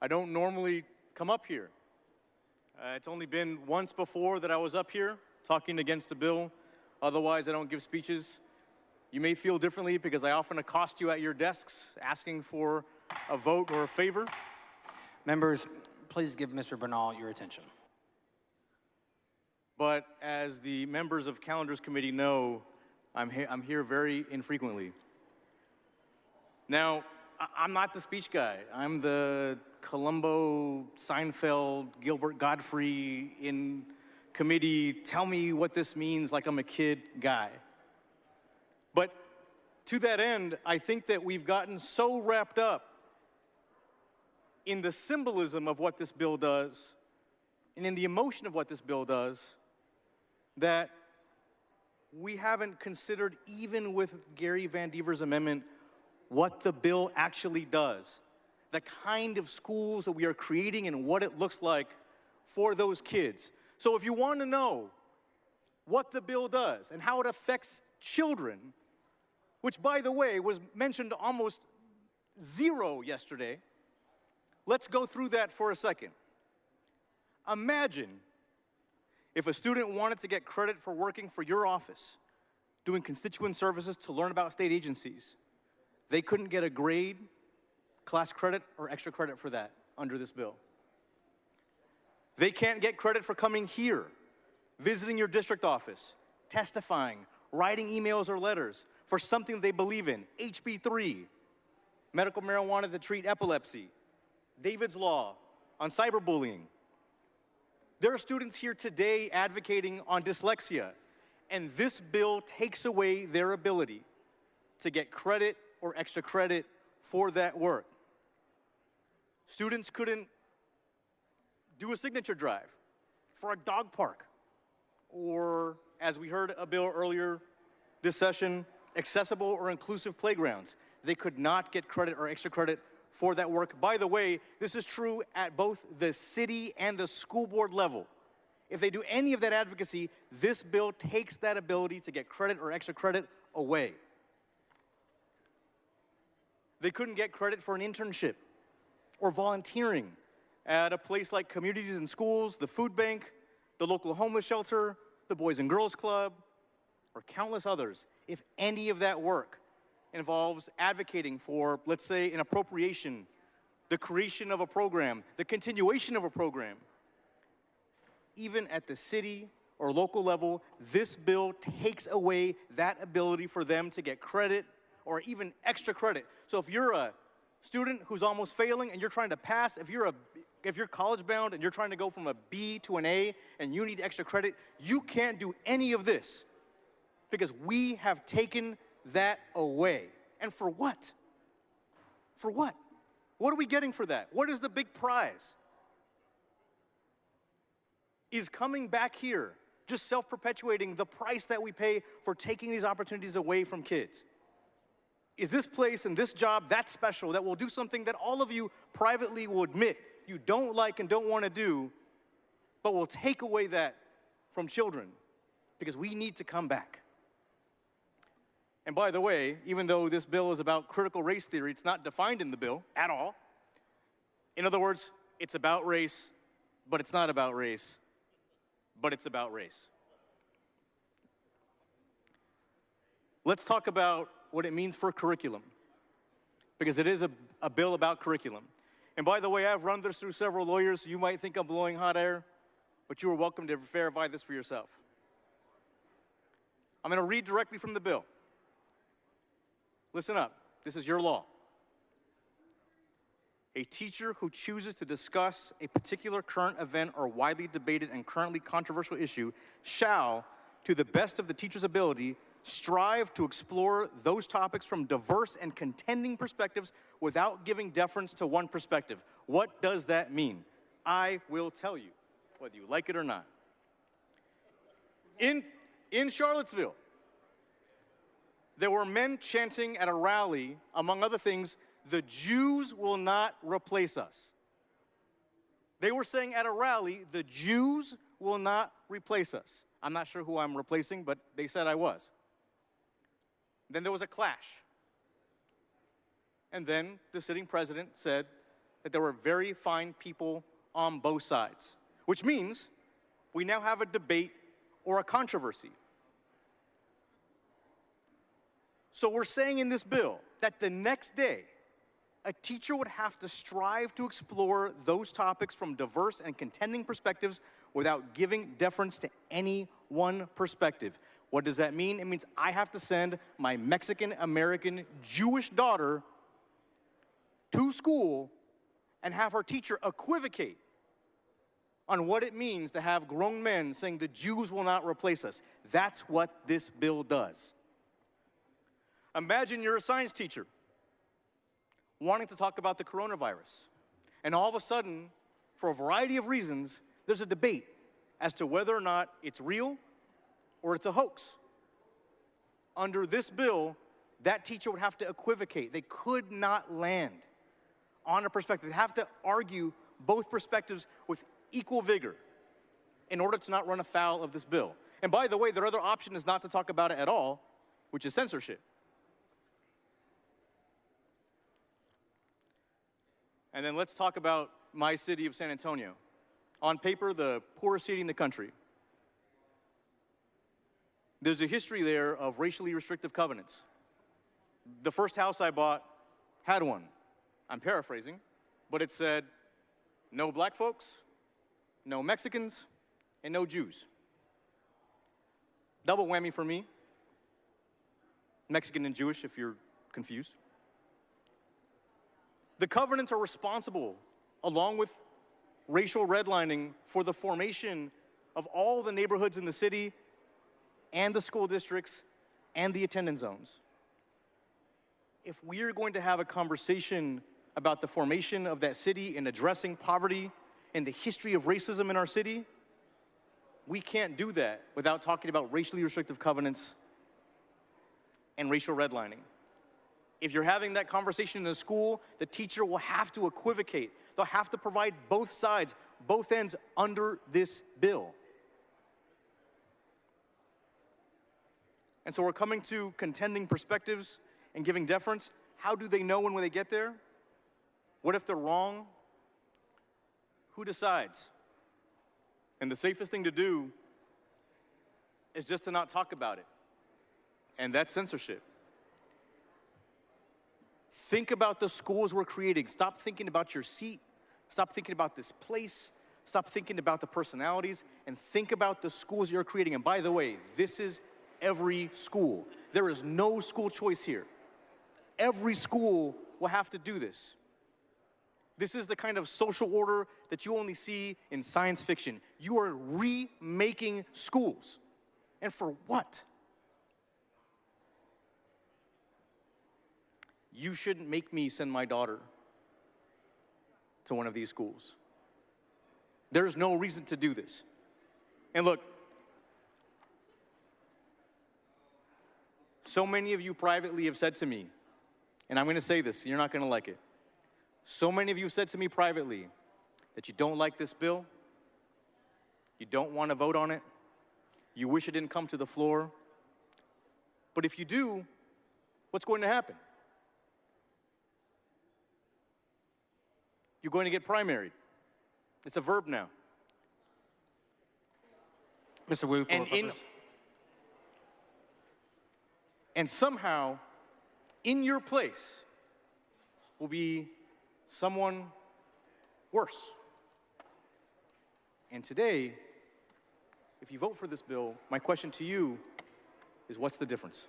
I don't normally come up here. It's only been once before that I was up here talking against a bill. Otherwise, I don't give speeches. You may feel differently because I often accost you at your desks asking for a vote or a favor. Members, please give Mr. Bernal your attention. But as the members of Calendars Committee know, I'm here very infrequently. Now, I'm not the speech guy. I'm the Columbo, Seinfeld, Gilbert Godfrey in committee, tell me what this means like I'm a kid guy. But to that end, I think that we've gotten so wrapped up in the symbolism of what this bill does and in the emotion of what this bill does that we haven't considered, even with Gary Van Dever's amendment, what the bill actually does, the kind of schools that we are creating and what it looks like for those kids. So if you want to know what the bill does and how it affects children, which, by the way, was mentioned almost zero yesterday, let's go through that for a second. Imagine if a student wanted to get credit for working for your office, doing constituent services to learn about state agencies. They couldn't get a grade, class credit, or extra credit for that under this bill. They can't get credit for coming here, visiting your district office, testifying, writing emails or letters for something they believe in. HB 3, medical marijuana to treat epilepsy. David's Law on cyberbullying. There are students here today advocating on dyslexia, and this bill takes away their ability to get credit or extra credit for that work. Students couldn't do a signature drive for a dog park, or, as we heard a bill earlier this session, accessible or inclusive playgrounds. They could not get credit or extra credit for that work. By the way, this is true at both the city and the school board level. If they do any of that advocacy, this bill takes that ability to get credit or extra credit away. They couldn't get credit for an internship or volunteering at a place like Communities in Schools, the food bank, the local homeless shelter, the Boys and Girls Club, or countless others. If any of that work involves advocating for, let's say, an appropriation, the creation of a program, the continuation of a program, even at the city or local level, this bill takes away that ability for them to get credit or even extra credit. So if you're a student who's almost failing and you're trying to pass, if you're college bound and you're trying to go from a B to an A and you need extra credit, you can't do any of this because we have taken that away. And for what? For what? What are we getting for that? What is the big prize? Is coming back here just self-perpetuating the price that we pay for taking these opportunities away from kids? Is this place and this job that special that will do something that all of you privately will admit you don't like and don't want to do, but will take away that from children because we need to come back? And by the way, even though this bill is about critical race theory, it's not defined in the bill at all. In other words, it's about race, but it's not about race, but it's about race. Let's talk about what it means for curriculum, because it is a bill about curriculum. And by the way, I've run this through several lawyers, so you might think I'm blowing hot air, but you are welcome to verify this for yourself. I'm going to read directly from the bill. Listen up. This is your law. A teacher who chooses to discuss a particular current event or widely debated and currently controversial issue shall, to the best of the teacher's ability, strive to explore those topics from diverse and contending perspectives without giving deference to one perspective. What does that mean? I will tell you, whether you like it or not. In Charlottesville, there were men chanting at a rally, among other things, "The Jews will not replace us." They were saying at a rally, "The Jews will not replace us." I'm not sure who I'm replacing, but they said I was. Then there was a clash. And then the sitting president said, that there were very fine people on both sides, which means we now have a debate or a controversy. So we're saying in this bill that the next day, a teacher would have to strive to explore those topics from diverse and contending perspectives without giving deference to any one perspective. What does that mean? It means I have to send my Mexican-American Jewish daughter to school and have her teacher equivocate on what it means to have grown men saying the Jews will not replace us. That's what this bill does. Imagine you're a science teacher wanting to talk about the coronavirus. And all of a sudden, for a variety of reasons, there's a debate as to whether or not it's real or it's a hoax. Under this bill, that teacher would have to equivocate. They could not land on a perspective. They have to argue both perspectives with equal vigor in order to not run afoul of this bill. And by the way, their other option is not to talk about it at all, which is censorship. And then let's talk about my city of San Antonio. On paper, the poorest city in the country. There's a history there of racially restrictive covenants. The first house I bought had one. I'm paraphrasing, but it said, no black folks, no Mexicans, and no Jews. Double whammy for me. Mexican and Jewish, if you're confused. The covenants are responsible, along with racial redlining, for the formation of all the neighborhoods in the city and the school districts and the attendance zones. If we are going to have a conversation about the formation of that city and addressing poverty and the history of racism in our city, we can't do that without talking about racially restrictive covenants and racial redlining. If you're having that conversation in a school, the teacher will have to equivocate. They'll have to provide both sides, both ends under this bill. And so we're coming to contending perspectives and giving deference. How do they know when they get there? What if they're wrong? Who decides? And the safest thing to do is just to not talk about it. And that's censorship. Think about the schools we're creating. Stop thinking about your seat. Stop thinking about this place. Stop thinking about the personalities. And think about the schools you're creating. And by the way, this is every school. There is no school choice here. Every school will have to do this. This is the kind of social order that you only see in science fiction. You are remaking schools. And for what? You shouldn't make me send my daughter to one of these schools. There's no reason to do this. And look, so many of you privately have said to me, and I'm going to say this, you're not going to like it. So many of you have said to me privately that you don't like this bill, you don't want to vote on it, you wish it didn't come to the floor. But if you do, what's going to happen? You're going to get primaried. It's a verb now. Mr. Wu, and somehow, in your place will be someone worse. And today, if you vote for this bill, my question to you is, what's the difference?